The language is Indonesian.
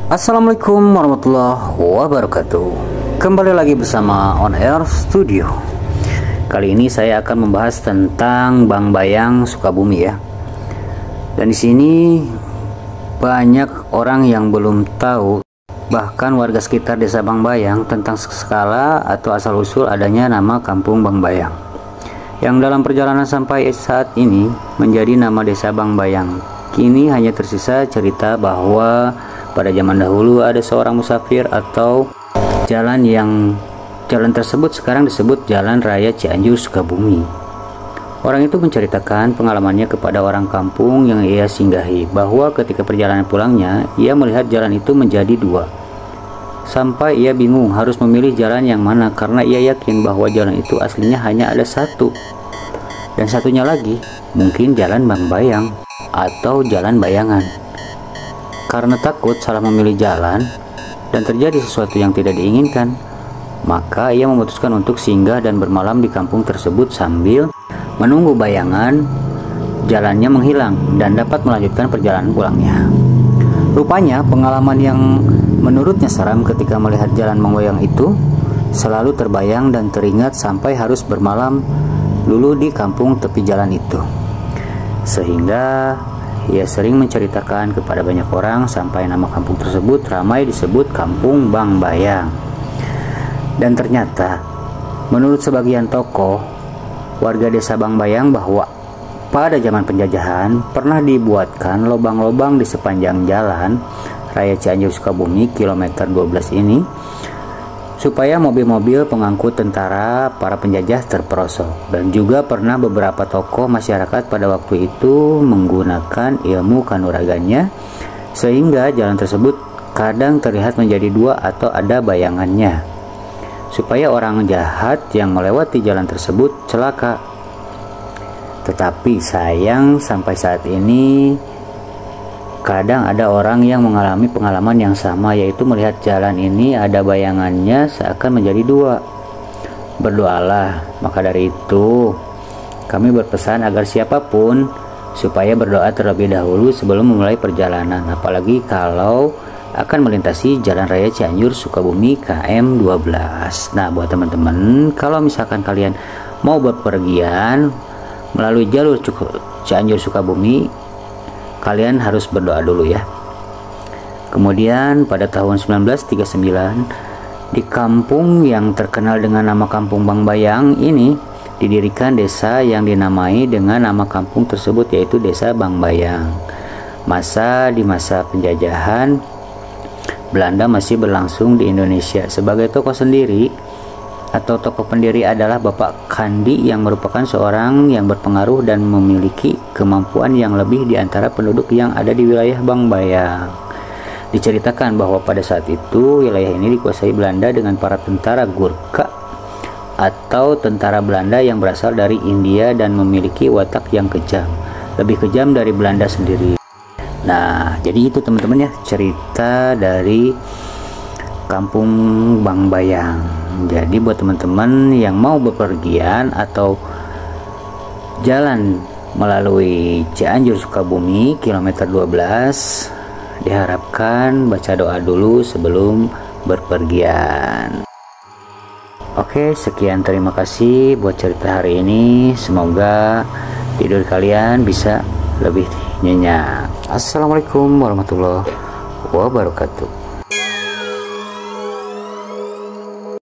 Assalamualaikum warahmatullahi wabarakatuh. Kembali lagi bersama On Air Studio. Kali ini saya akan membahas tentang Bang Bayang Sukabumi ya. Dan di sini banyak orang yang belum tahu, bahkan warga sekitar desa Bang Bayang, tentang skala atau asal usul adanya nama Kampung Bang Bayang, yang dalam perjalanan sampai saat ini menjadi nama desa Bang Bayang. Kini hanya tersisa cerita bahwa pada zaman dahulu ada seorang musafir atau jalan tersebut sekarang disebut Jalan Raya Cianjur Sukabumi. Orang itu menceritakan pengalamannya kepada orang kampung yang ia singgahi, bahwa ketika perjalanan pulangnya ia melihat jalan itu menjadi dua. Sampai ia bingung harus memilih jalan yang mana, karena ia yakin bahwa jalan itu aslinya hanya ada satu. Dan satunya lagi mungkin Jalan Bang Bayang atau Jalan Bayangan. Karena takut salah memilih jalan dan terjadi sesuatu yang tidak diinginkan, maka ia memutuskan untuk singgah dan bermalam di kampung tersebut sambil menunggu bayangan jalannya menghilang dan dapat melanjutkan perjalanan pulangnya. Rupanya pengalaman yang menurutnya seram ketika melihat Jalan Bang Bayang itu selalu terbayang dan teringat sampai harus bermalam dulu di kampung tepi jalan itu. Sehingga ia sering menceritakan kepada banyak orang sampai nama kampung tersebut ramai disebut Kampung Bang Bayang. Dan ternyata menurut sebagian tokoh warga desa Bang Bayang, bahwa pada zaman penjajahan pernah dibuatkan lubang-lubang di sepanjang jalan Raya Cianjur Sukabumi kilometer 12 ini supaya mobil-mobil pengangkut tentara para penjajah terperosok. Dan juga pernah beberapa tokoh masyarakat pada waktu itu menggunakan ilmu kanuragannya sehingga jalan tersebut kadang terlihat menjadi dua atau ada bayangannya, supaya orang jahat yang melewati jalan tersebut celaka. Tetapi sayang sampai saat ini kadang ada orang yang mengalami pengalaman yang sama, yaitu melihat jalan ini ada bayangannya seakan menjadi dua. Berdoalah. Maka dari itu kami berpesan agar siapapun supaya berdoa terlebih dahulu sebelum memulai perjalanan, apalagi kalau akan melintasi Jalan Raya Cianjur Sukabumi KM 12. Nah, buat teman-teman, kalau misalkan kalian mau berpergian melalui jalur Cianjur Sukabumi, kalian harus berdoa dulu ya. Kemudian pada tahun 1939 di kampung yang terkenal dengan nama Kampung Bang Bayang ini didirikan desa yang dinamai dengan nama kampung tersebut, yaitu Desa Bang Bayang. Di masa penjajahan Belanda masih berlangsung di Indonesia. Sebagai tokoh sendiri atau tokoh pendiri adalah Bapak Kandi, yang merupakan seorang yang berpengaruh dan memiliki kemampuan yang lebih di antara penduduk yang ada di wilayah Bang Bayang. Diceritakan bahwa pada saat itu wilayah ini dikuasai Belanda dengan para tentara Gurkha atau tentara Belanda yang berasal dari India dan memiliki watak yang kejam, lebih kejam dari Belanda sendiri. Nah, jadi itu teman-teman ya, cerita dari Kampung Bang Bayang. Jadi buat teman-teman yang mau bepergian atau jalan melalui Cianjur Sukabumi kilometer 12, diharapkan baca doa dulu sebelum berpergian. Oke, sekian, terima kasih buat cerita hari ini. Semoga tidur kalian bisa lebih nyenyak. Assalamualaikum warahmatullahi wabarakatuh.